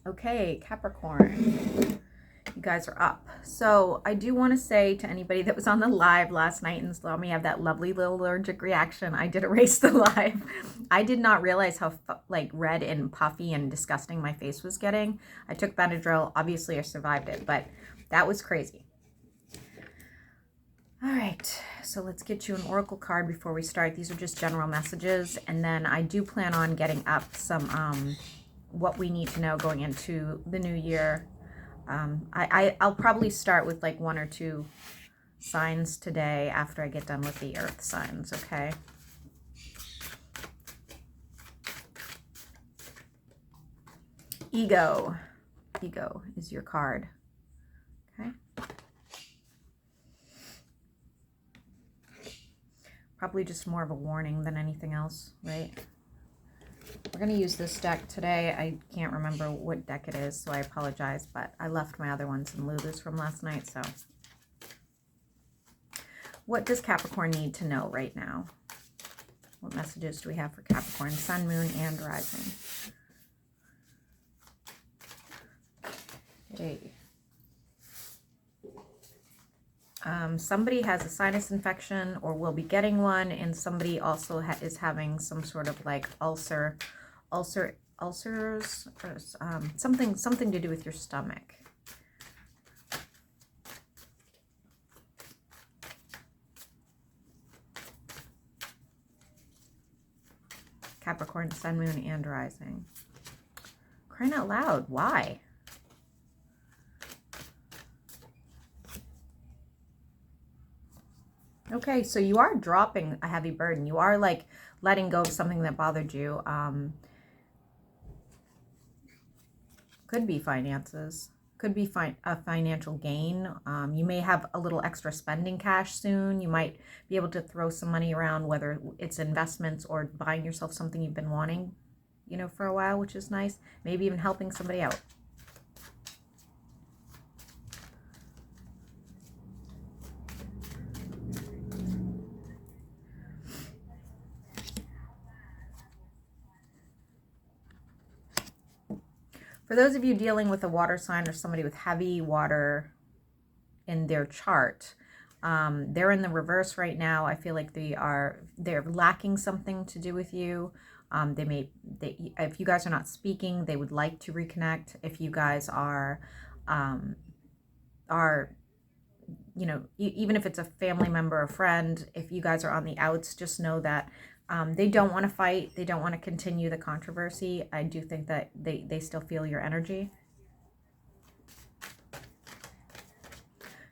Okay, Capricorn, you guys are up. So I do want to say to anybody that was on the live last night and saw me have that lovely little allergic reaction, I did erase the live. I did not realize how like red and puffy and disgusting my face was getting. I took Benadryl. Obviously, I survived it, but that was crazy. All right, so let's get you an oracle card before we start. These are just general messages, and then I do plan on getting up some what we need to know going into the new year. I'll probably start with like 1 or 2 signs today after I get done with the earth signs, okay? Ego. Ego is your card, okay? Probably just more of a warning than anything else, right? We're going to use this deck today. I can't remember what deck it is, so I apologize, but I left my other ones in Lulu's from last night, so. What does Capricorn need to know right now? What messages do we have for Capricorn, Sun, Moon, and Rising? Okay. Somebody has a sinus infection or will be getting one, and somebody also is having some sort of like ulcers, or, something to do with your stomach. Capricorn, Sun, Moon, and Rising. Crying out loud, why? Okay, so you are dropping a heavy burden. You are like letting go of something that bothered you. Could be finances. Could be a financial gain. You may have a little extra spending cash soon. You might be able to throw some money around, whether it's investments or buying yourself something you've been wanting, you know, for a while, which is nice. Maybe even helping somebody out. For those of you dealing with a water sign or somebody with heavy water in their chart, they're in the reverse right now. I feel like they're lacking something to do with you. If you guys are not speaking, they would like to reconnect. If you guys are, you know, even if it's a family member or friend, if you guys are on the outs, just know that they don't want to fight. They don't want to continue the controversy. I do think that they still feel your energy.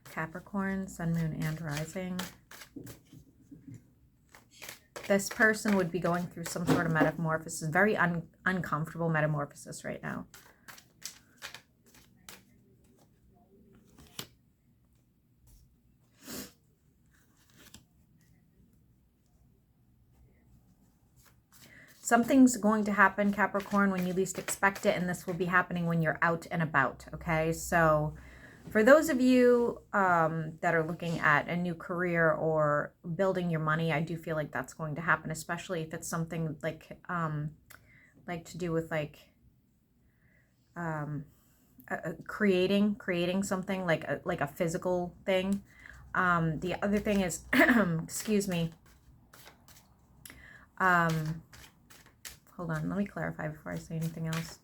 Capricorn, Sun, Moon, and Rising. This person would be going through some sort of metamorphosis, very uncomfortable metamorphosis right now. Something's going to happen, Capricorn, when you least expect it, and this will be happening when you're out and about, okay? So for those of you that are looking at a new career or building your money, I do feel like that's going to happen, especially if it's something like to do with like creating something like a physical thing. The other thing is, excuse me, hold on, let me clarify before I say anything else.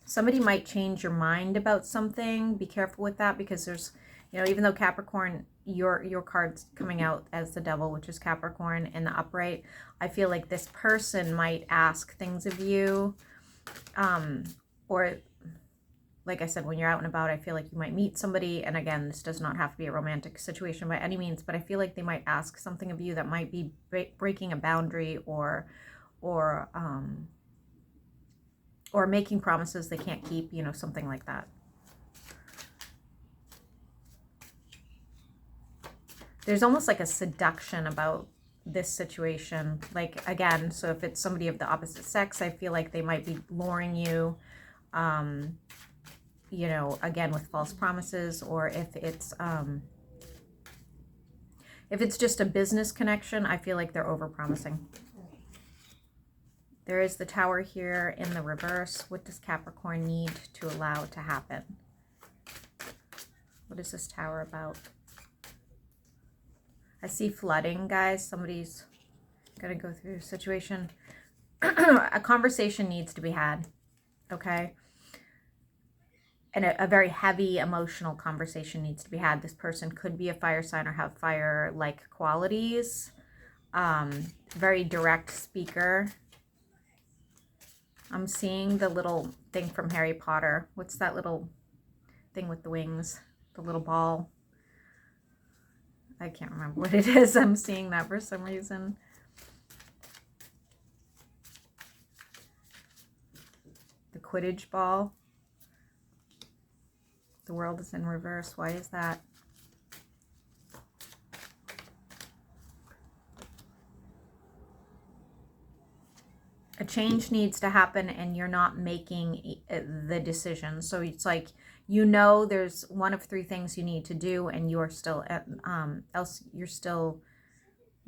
Somebody might change your mind about something. Be careful with that, because there's, you know, even though Capricorn, your card's coming out as the devil, which is Capricorn in the upright, I feel like this person might ask things of you, or like I said, when you're out and about, I feel like you might meet somebody, and again, this does not have to be a romantic situation by any means, but I feel like they might ask something of you that might be breaking a boundary or making promises they can't keep, you know, something like that. There's almost like a seduction about this situation. Like, again, so if it's somebody of the opposite sex, I feel like they might be luring you, you know, again, with false promises, or if it's just a business connection, I feel like they're overpromising. There is the Tower here in the reverse. What does Capricorn need to allow to happen? What is this Tower about? I see flooding, guys. Somebody's going to go through a situation. A conversation needs to be had, okay? And a very heavy emotional conversation needs to be had. This person could be a fire sign or have fire-like qualities. Very direct speaker. I'm seeing the little thing from Harry Potter. What's that little thing with the wings? The little ball. I can't remember what it is. I'm seeing that for some reason. The Quidditch ball. The world is in reverse. Why is that? A change needs to happen and you're not making the decision. So it's like, you know, there's one of three things you need to do and you're still else you're still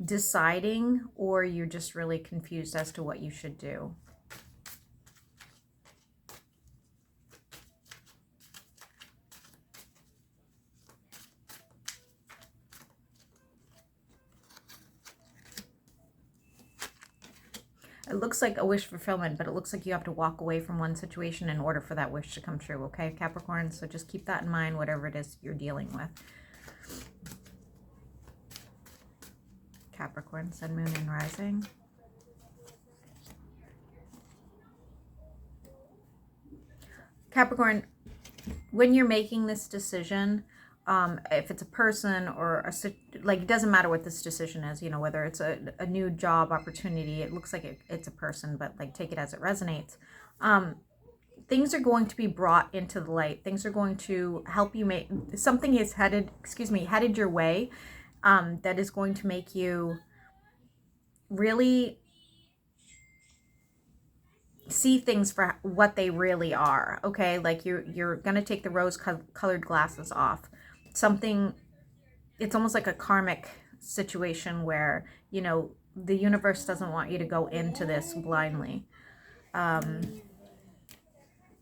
deciding, or you're just really confused as to what you should do. It looks like a wish fulfillment, but it looks like you have to walk away from one situation in order for that wish to come true, okay, Capricorn? So just keep that in mind, whatever it is you're dealing with. Capricorn, Sun, Moon, and Rising. Capricorn, when you're making this decision, if it's a person or like, it doesn't matter what this decision is, you know, whether it's a new job opportunity, it looks like it's a person, but like, take it as it resonates. Things are going to be brought into the light. Things are going to help you make, something is headed your way, that is going to make you really see things for what they really are, okay? Like, you're gonna take the rose-colored glasses off. Something, it's almost like a karmic situation where, you know, the universe doesn't want you to go into this blindly.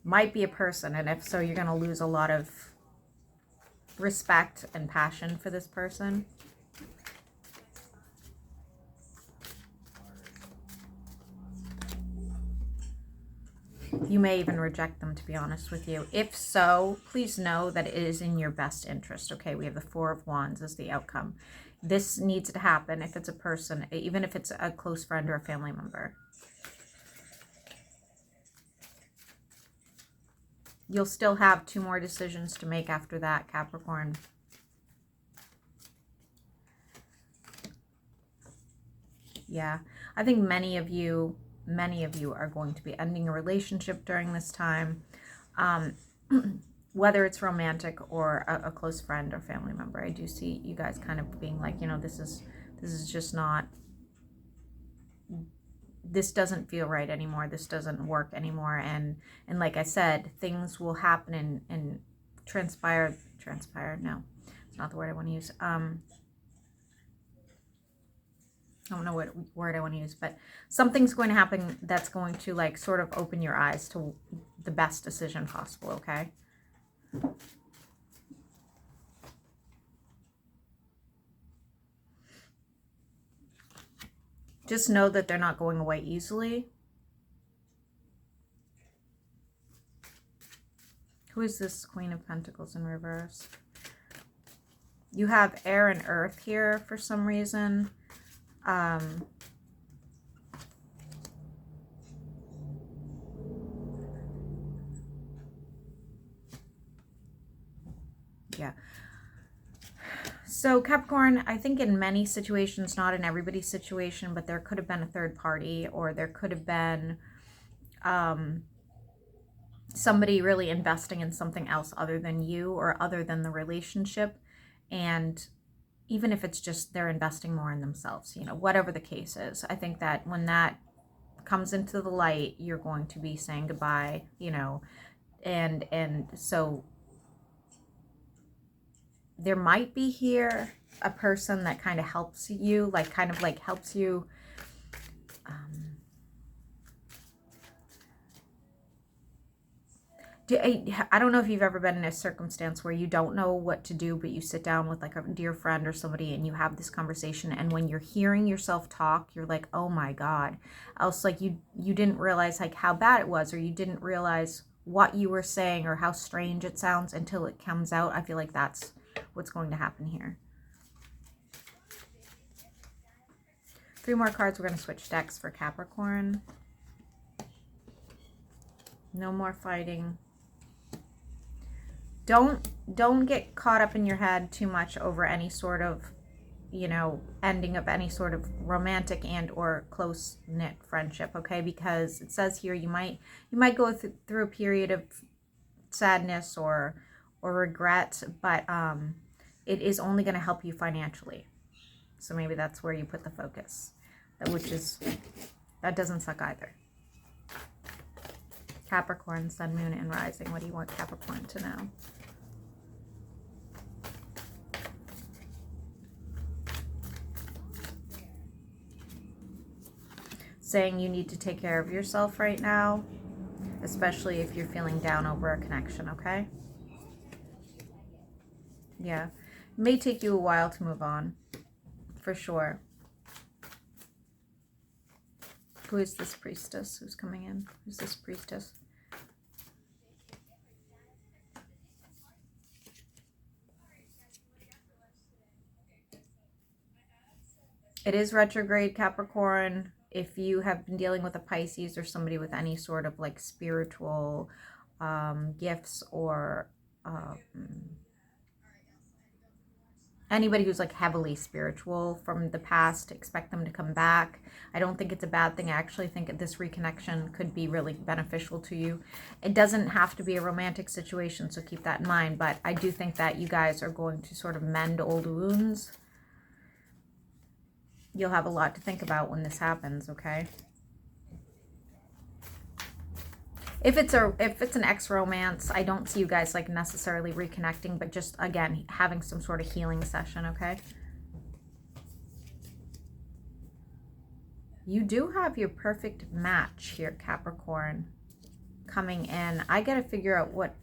Might be a person, and if so, you're gonna lose a lot of respect and passion for this person. You may even reject them, to be honest with you. If so, please know that it is in your best interest, okay? We have the Four of Wands as the outcome. This needs to happen if it's a person, even if it's a close friend or a family member. You'll still have 2 more decisions to make after that, Capricorn. Yeah, I think many of you are going to be ending a relationship during this time, whether it's romantic or a close friend or family member. I do see you guys kind of being like, you know, this is just not, this doesn't feel right anymore. This doesn't work anymore. And like I said, things will happen and transpire. No, it's not the word I want to use. I don't know what word I want to use, but something's going to happen that's going to, like, sort of open your eyes to the best decision possible, okay? Just know that they're not going away easily. Who is this Queen of Pentacles in reverse? You have air and earth here for some reason. Yeah. So Capricorn, I think in many situations, not in everybody's situation, but there could have been a third party, or there could have been somebody really investing in something else other than you or other than the relationship. And even if it's just they're investing more in themselves, you know, whatever the case is, I think that when that comes into the light, you're going to be saying goodbye, you know, and so there might be here a person that kind of helps you, like, helps you I don't know if you've ever been in a circumstance where you don't know what to do, but you sit down with like a dear friend or somebody and you have this conversation, and when you're hearing yourself talk, you're like, oh my God. Else, like you didn't realize like how bad it was, or you didn't realize what you were saying or how strange it sounds until it comes out. I feel like that's what's going to happen here. 3 more cards. We're going to switch decks for Capricorn. No more fighting. Don't get caught up in your head too much over any sort of, you know, ending of any sort of romantic and or close-knit friendship, okay? Because it says here you might go through a period of sadness or regret, but it is only going to help you financially. So maybe that's where you put the focus, that doesn't suck either. Capricorn, Sun, Moon, and Rising. What do you want Capricorn to know? Saying you need to take care of yourself right now, especially if you're feeling down over a connection, okay? Yeah. It may take you a while to move on, for sure. Who is this priestess who's coming in? Who's this priestess? It is retrograde, Capricorn. If you have been dealing with a Pisces or somebody with any sort of like spiritual gifts, or anybody who's like heavily spiritual from the past, expect them to come back. I don't think it's a bad thing. I actually think this reconnection could be really beneficial to you. It doesn't have to be a romantic situation, so keep that in mind. But I do think that you guys are going to sort of mend old wounds. You'll have a lot to think about when this happens, okay? If it's an ex-romance, I don't see you guys like necessarily reconnecting, but just, again, having some sort of healing session, okay? You do have your perfect match here, Capricorn, coming in. I got to figure out what...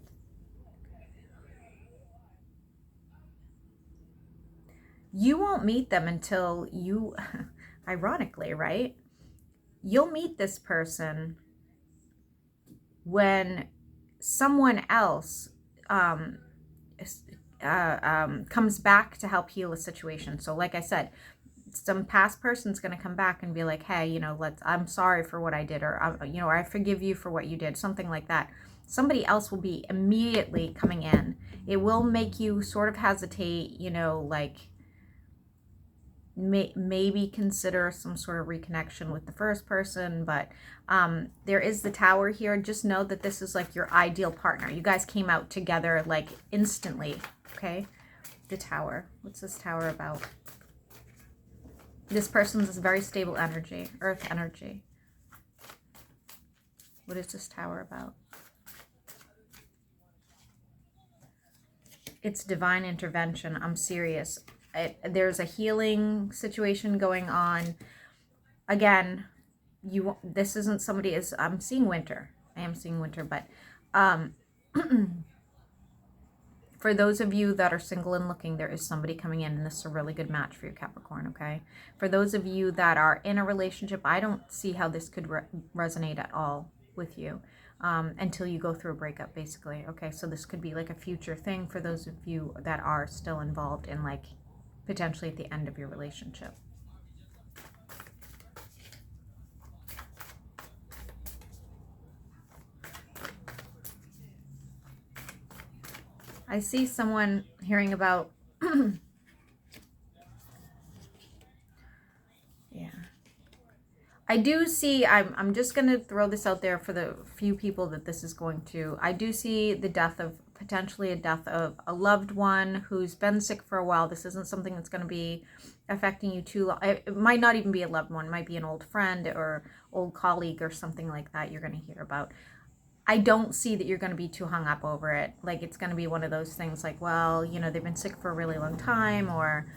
You won't meet them until you... Ironically, right? You'll meet this person when someone else comes back to help heal a situation. So like I said, some past person's going to come back and be like, hey, you know, I'm sorry for what I did, or, you know, or I forgive you for what you did, something like that. Somebody else will be immediately coming in. It will make you sort of hesitate, you know, like maybe consider some sort of reconnection with the first person, but there is the Tower here. Just know that this is like your ideal partner. You guys came out together like instantly, okay? The Tower. What's this Tower about? This person's very stable energy, earth energy. What is this Tower about? It's divine intervention. I'm serious. There's a healing situation going on. Again, this isn't somebody I'm seeing winter. I am seeing winter, but for those of you that are single and looking, there is somebody coming in, and this is a really good match for you, Capricorn, okay? For those of you that are in a relationship, I don't see how this could resonate at all with you until you go through a breakup, basically, okay? So this could be like a future thing for those of you that are still involved in like potentially at the end of your relationship. I see someone hearing about yeah. I do see, I'm just going to throw this out there for the few people that this is going to. I do see the death of, potentially a death of a loved one who's been sick for a while. This isn't something that's going to be affecting you too long. It might not even be a loved one. It might be an old friend or old colleague or something like that you're going to hear about. I don't see that you're going to be too hung up over it. Like, it's going to be one of those things like, well, you know, they've been sick for a really long time, or,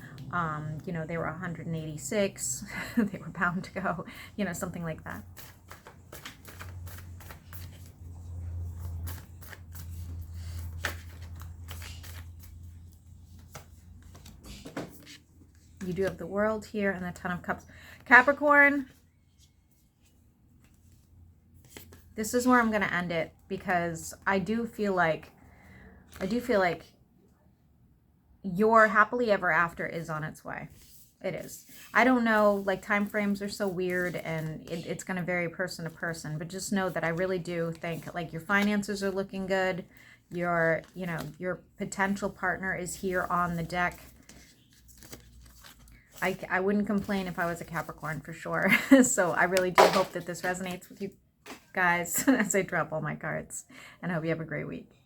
you know, they were 186, they were bound to go, you know, something like that. You do have the World here and the Ten of Cups. Capricorn, this is where I'm going to end it, because I do feel like your happily ever after is on its way. It is. I don't know, like, time frames are so weird, and it's going to vary person to person, but just know that I really do think, like, your finances are looking good. Your potential partner is here on the deck. I wouldn't complain if I was a Capricorn, for sure. So I really do hope that this resonates with you guys as I drop all my cards, and I hope you have a great week.